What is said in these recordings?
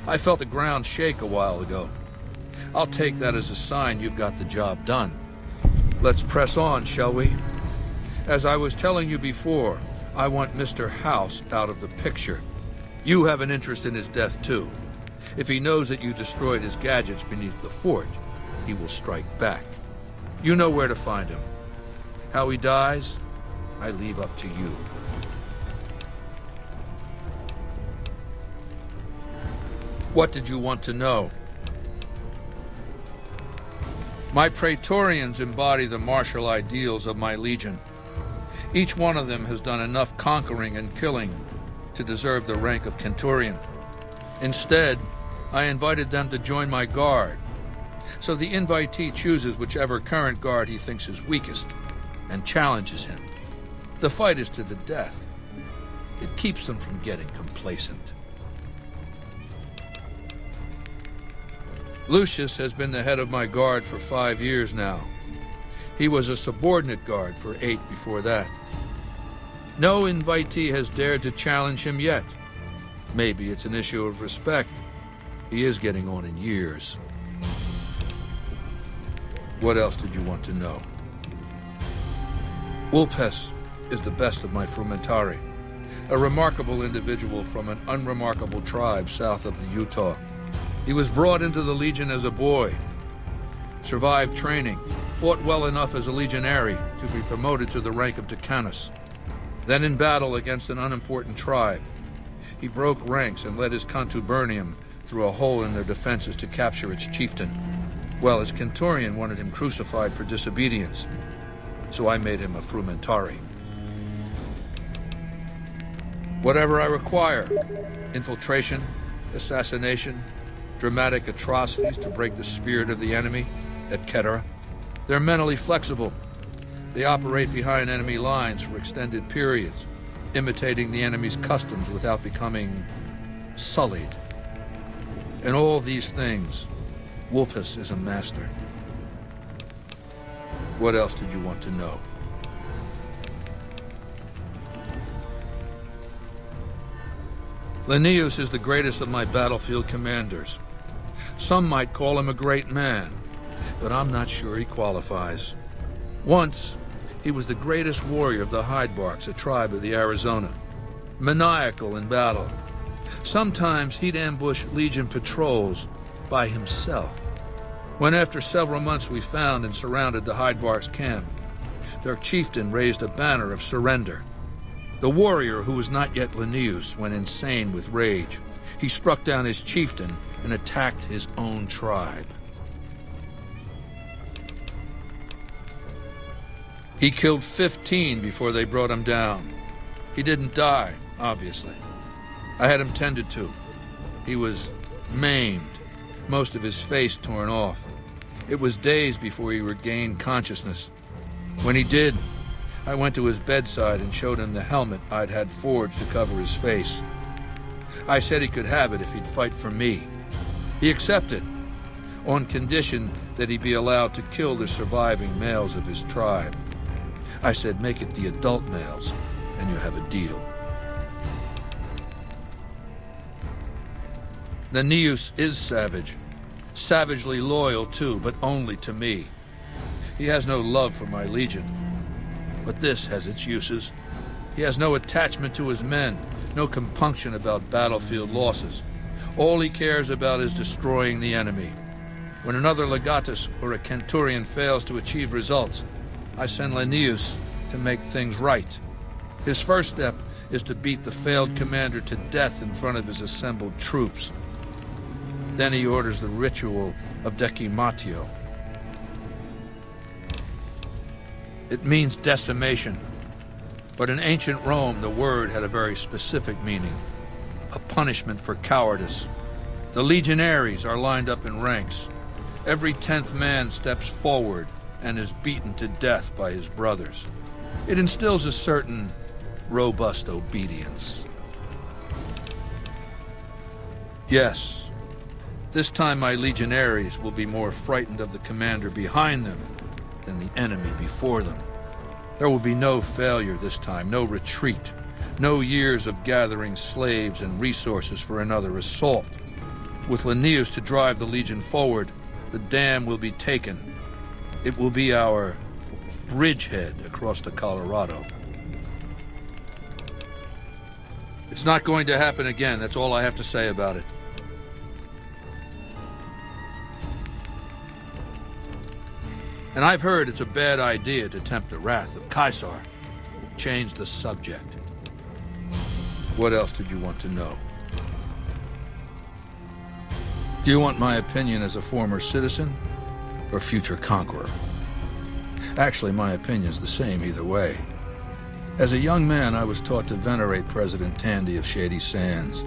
I felt the ground shake a while ago. I'll take that as a sign you've got the job done. Let's press on, shall we? As I was telling you before, I want Mr. House out of the picture. You have an interest in his death, too. If he knows that you destroyed his gadgets beneath the fort, he will strike back. You know where to find him. How he dies, I leave up to you. What did you want to know? My Praetorians embody the martial ideals of my legion. Each one of them has done enough conquering and killing to deserve the rank of Centurion. Instead, I invited them to join my guard. So the invitee chooses whichever current guard he thinks is weakest and challenges him. The fight is to the death. It keeps them from getting complacent. Lucius has been the head of my guard for 5 years now. He was a subordinate guard for 8 before that. No invitee has dared to challenge him yet. Maybe it's an issue of respect. He is getting on in years. What else did you want to know? Vulpes is the best of my Frumentari, a remarkable individual from an unremarkable tribe south of the Utah. He was brought into the Legion as a boy, survived training, fought well enough as a legionary to be promoted to the rank of Decanus. Then in battle against an unimportant tribe, he broke ranks and led his contubernium through a hole in their defenses to capture its chieftain. Well, his Centurion wanted him crucified for disobedience, so I made him a Frumentari. Whatever I require, infiltration, assassination, dramatic atrocities to break the spirit of the enemy, etc. They're mentally flexible. They operate behind enemy lines for extended periods, imitating the enemy's customs without becoming sullied. In all these things, Vulpes is a master. What else did you want to know? Linnaeus is the greatest of my battlefield commanders. Some might call him a great man, but I'm not sure he qualifies. Once, he was the greatest warrior of the Hydebarks, a tribe of the Arizona. Maniacal in battle. Sometimes he'd ambush Legion patrols by himself. When after several months we found and surrounded the Hydebarks camp, their chieftain raised a banner of surrender. The warrior, who was not yet Linnaeus, went insane with rage. He struck down his chieftain and attacked his own tribe. He killed 15 before they brought him down. He didn't die, obviously. I had him tended to. He was maimed, most of his face torn off. It was days before he regained consciousness. When he did, I went to his bedside and showed him the helmet I'd had forged to cover his face. I said he could have it if he'd fight for me. He accepted, on condition that he be allowed to kill the surviving males of his tribe. I said, make it the adult males, and you have a deal. Linnaeus is savage. Savagely loyal, too, but only to me. He has no love for my legion. But this has its uses. He has no attachment to his men, no compunction about battlefield losses. All he cares about is destroying the enemy. When another legatus or a centurion fails to achieve results, I send Linnaeus to make things right. His first step is to beat the failed commander to death in front of his assembled troops. Then he orders the ritual of decimatio. It means decimation, but in ancient Rome the word had a very specific meaning, a punishment for cowardice. The legionaries are lined up in ranks. Every 10th man steps forward and is beaten to death by his brothers. It instills a certain robust obedience. Yes, this time my legionaries will be more frightened of the commander behind them than the enemy before them. There will be no failure this time, no retreat, no years of gathering slaves and resources for another assault. With Linnaeus to drive the Legion forward, the dam will be taken. It will be our bridgehead across the Colorado. It's not going to happen again. That's all I have to say about it. And I've heard it's a bad idea to tempt the wrath of Caesar. Change the subject. What else did you want to know? Do you want my opinion as a former citizen or future conqueror? Actually, my opinion's the same either way. As a young man, I was taught to venerate President Tandy of Shady Sands,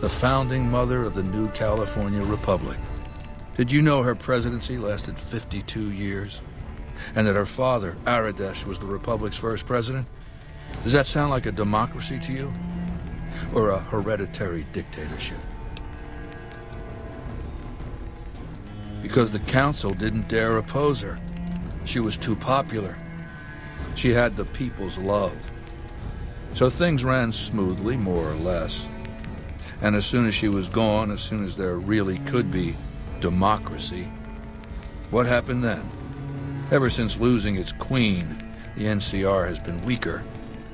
the founding mother of the new California Republic. Did you know her presidency lasted 52 years? And that her father, Aradesh, was the Republic's first president? Does that sound like a democracy to you? Or a hereditary dictatorship? Because the council didn't dare oppose her. She was too popular. She had the people's love. So things ran smoothly, more or less. And as soon as she was gone, as soon as there really could be democracy, what happened then? Ever since losing its queen, the NCR has been weaker,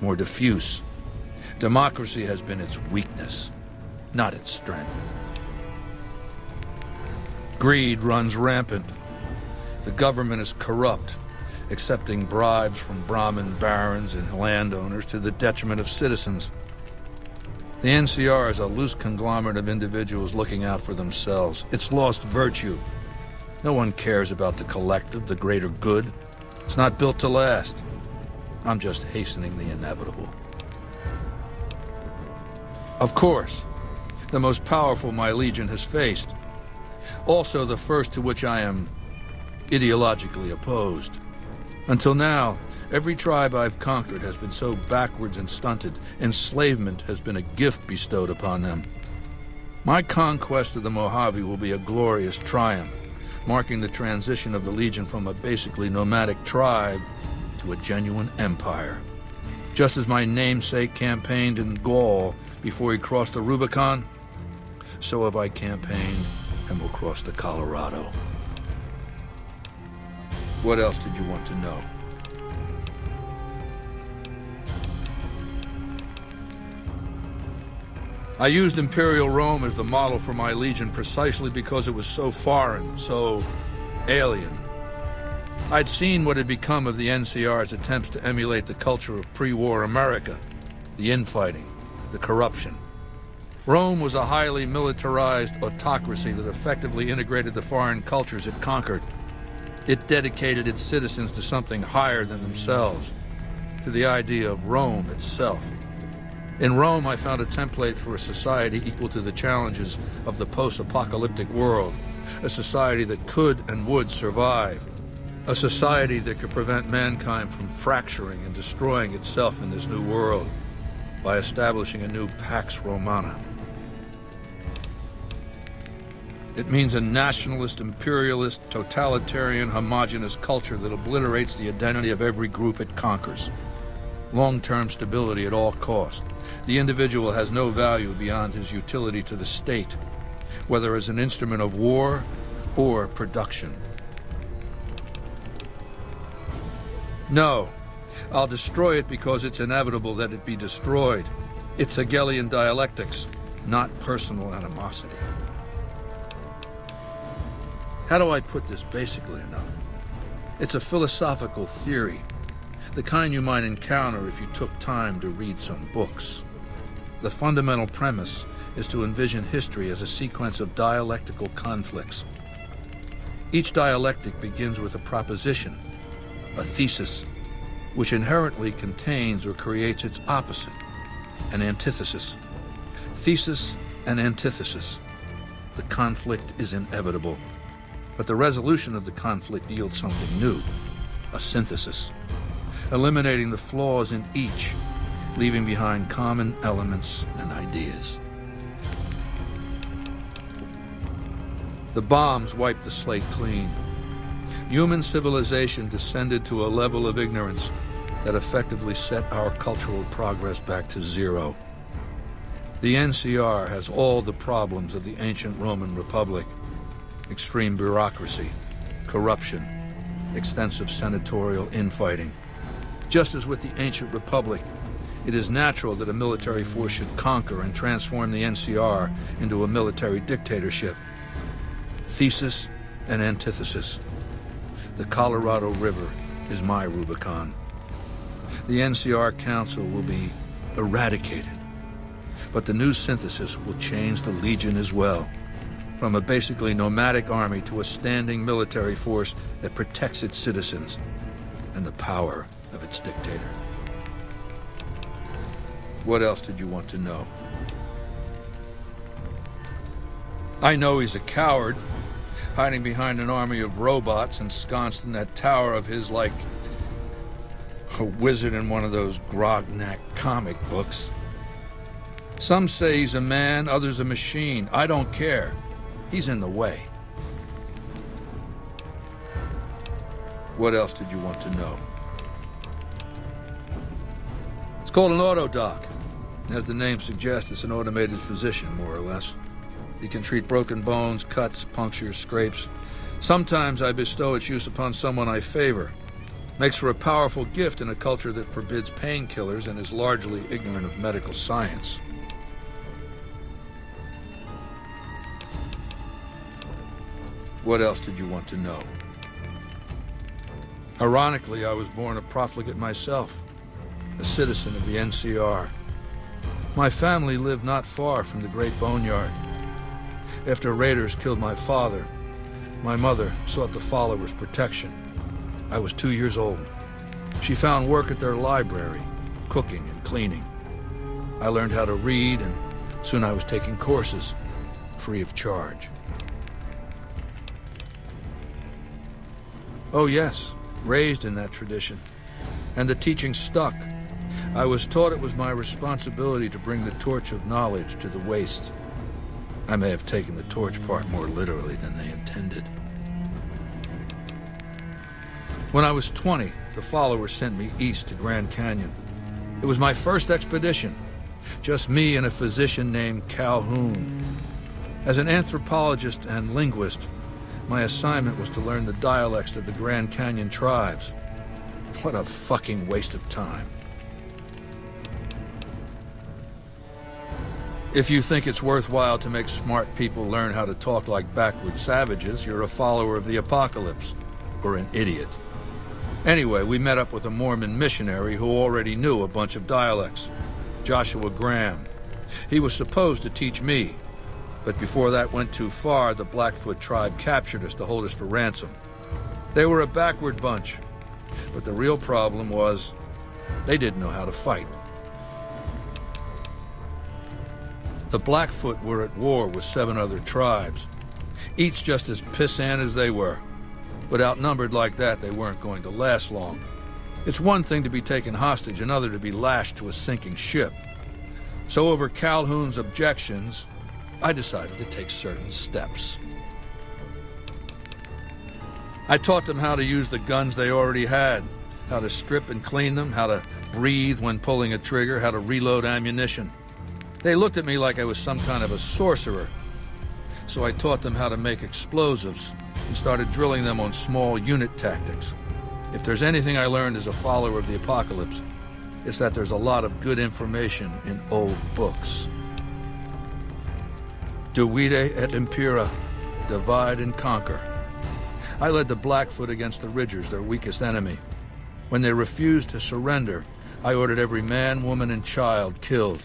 more diffuse. Democracy has been its weakness, not its strength. Greed runs rampant. The government is corrupt, accepting bribes from Brahmin barons and landowners to the detriment of citizens. The NCR is a loose conglomerate of individuals looking out for themselves. It's lost virtue. No one cares about the collective, the greater good. It's not built to last. I'm just hastening the inevitable. Of course, the most powerful my legion has faced. Also the first to which I am ideologically opposed. Until now, every tribe I've conquered has been so backwards and stunted, enslavement has been a gift bestowed upon them. My conquest of the Mojave will be a glorious triumph, marking the transition of the Legion from a basically nomadic tribe to a genuine empire. Just as my namesake campaigned in Gaul before he crossed the Rubicon, so have I campaigned and will cross the Colorado. What else did you want to know? I used Imperial Rome as the model for my legion precisely because it was so foreign, so alien. I'd seen what had become of the NCR's attempts to emulate the culture of pre-war America, the infighting, the corruption. Rome was a highly militarized autocracy that effectively integrated the foreign cultures it conquered. It dedicated its citizens to something higher than themselves, to the idea of Rome itself. In Rome, I found a template for a society equal to the challenges of the post-apocalyptic world, a society that could and would survive, a society that could prevent mankind from fracturing and destroying itself in this new world by establishing a new Pax Romana. It means a nationalist, imperialist, totalitarian, homogenous culture that obliterates the identity of every group it conquers. Long-term stability at all cost. The individual has no value beyond his utility to the state, whether as an instrument of war or production. No, I'll destroy it because it's inevitable that it be destroyed. It's Hegelian dialectics, not personal animosity. How do I put this basically enough? It's a philosophical theory, the kind you might encounter if you took time to read some books. The fundamental premise is to envision history as a sequence of dialectical conflicts. Each dialectic begins with a proposition, a thesis, which inherently contains or creates its opposite, an antithesis. Thesis and antithesis. The conflict is inevitable, but the resolution of the conflict yields something new, a synthesis, eliminating the flaws in each, leaving behind common elements and ideas. The bombs wiped the slate clean. Human civilization descended to a level of ignorance that effectively set our cultural progress back to zero. The NCR has all the problems of the ancient Roman Republic. Extreme bureaucracy, corruption, extensive senatorial infighting. Just as with the ancient Republic, it is natural that a military force should conquer and transform the NCR into a military dictatorship. Thesis and antithesis. The Colorado River is my Rubicon. The NCR Council will be eradicated, but the new synthesis will change the Legion as well, from a basically nomadic army to a standing military force that protects its citizens and the power of its dictator. What else did you want to know? I know he's a coward, hiding behind an army of robots ensconced in that tower of his like a wizard in one of those Grognak comic books. Some say he's a man, others a machine. I don't care. He's in the way. What else did you want to know? It's called an autodoc. As the name suggests, it's an automated physician, more or less. He can treat broken bones, cuts, punctures, scrapes. Sometimes I bestow its use upon someone I favor. Makes for a powerful gift in a culture that forbids painkillers and is largely ignorant of medical science. What else did you want to know? Ironically, I was born a profligate myself, a citizen of the NCR. My family lived not far from the Great Boneyard. After raiders killed my father, my mother sought the followers' protection. I was 2 years old. She found work at their library, cooking and cleaning. I learned how to read, and soon I was taking courses, free of charge. Oh yes, raised in that tradition. And the teaching stuck. I was taught it was my responsibility to bring the torch of knowledge to the waste. I may have taken the torch part more literally than they intended. When I was 20, the followers sent me east to Grand Canyon. It was my first expedition, just me and a physician named Calhoun. As an anthropologist and linguist, my assignment was to learn the dialects of the Grand Canyon tribes. What a fucking waste of time. If you think it's worthwhile to make smart people learn how to talk like backward savages, you're a follower of the apocalypse, or an idiot. Anyway, we met up with a Mormon missionary who already knew a bunch of dialects, Joshua Graham. He was supposed to teach me, but before that went too far, the Blackfoot tribe captured us to hold us for ransom. They were a backward bunch, but the real problem was they didn't know how to fight. The Blackfoot were at war with 7 other tribes, each just as pissant as they were. But outnumbered like that, they weren't going to last long. It's one thing to be taken hostage, another to be lashed to a sinking ship. So over Calhoun's objections, I decided to take certain steps. I taught them how to use the guns they already had, how to strip and clean them, how to breathe when pulling a trigger, how to reload ammunition. They looked at me like I was some kind of a sorcerer. So I taught them how to make explosives and started drilling them on small unit tactics. If there's anything I learned as a follower of the apocalypse, it's that there's a lot of good information in old books. Divide et impera, divide and conquer. I led the Blackfoot against the Ridgers, their weakest enemy. When they refused to surrender, I ordered every man, woman, and child killed.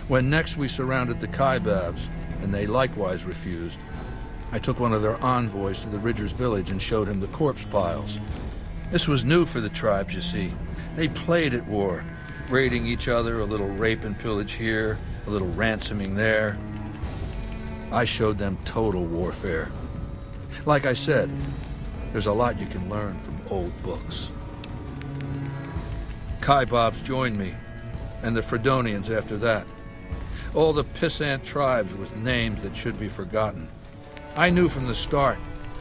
When next we surrounded the Kaibabs, and they likewise refused, I took one of their envoys to the Ridgers' village and showed him the corpse piles. This was new for the tribes, you see. They played at war, raiding each other, a little rape and pillage here, a little ransoming there. I showed them total warfare. Like I said, there's a lot you can learn from old books. Kaibabs joined me, and the Fredonians after that. All the pissant tribes with names that should be forgotten. I knew from the start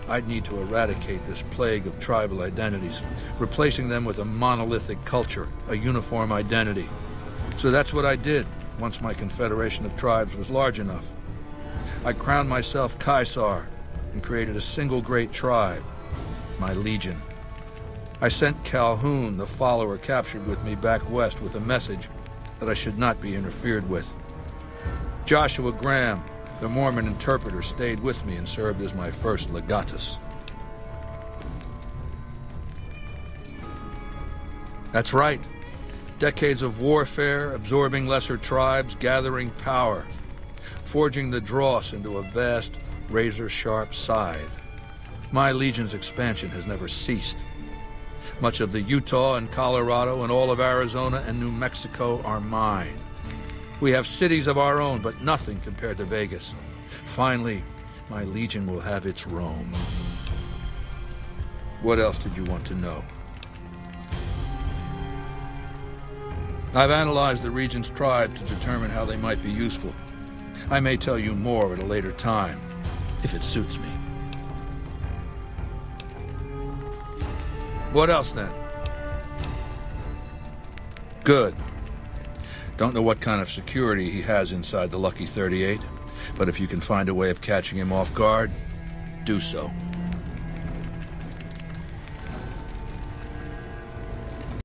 I'd need to eradicate this plague of tribal identities, replacing them with a monolithic culture, a uniform identity. So that's what I did. once my confederation of tribes was large enough. I crowned myself Caesar and created a single great tribe, my legion. I sent Calhoun, the follower captured with me back west, with a message that I should not be interfered with. Joshua Graham, the Mormon interpreter, stayed with me and served as my first legatus. That's right. Decades of warfare, absorbing lesser tribes, gathering power, forging the dross into a vast, razor-sharp scythe. My legion's expansion has never ceased. Much of the Utah and Colorado and all of Arizona and New Mexico are mine. We have cities of our own, but nothing compared to Vegas. Finally, my legion will have its Rome. What else did you want to know? I've analyzed the region's tribe to determine how they might be useful. I may tell you more at a later time, if it suits me. What else, then? Good. Don't know what kind of security he has inside the Lucky 38, but if you can find a way of catching him off guard, do so.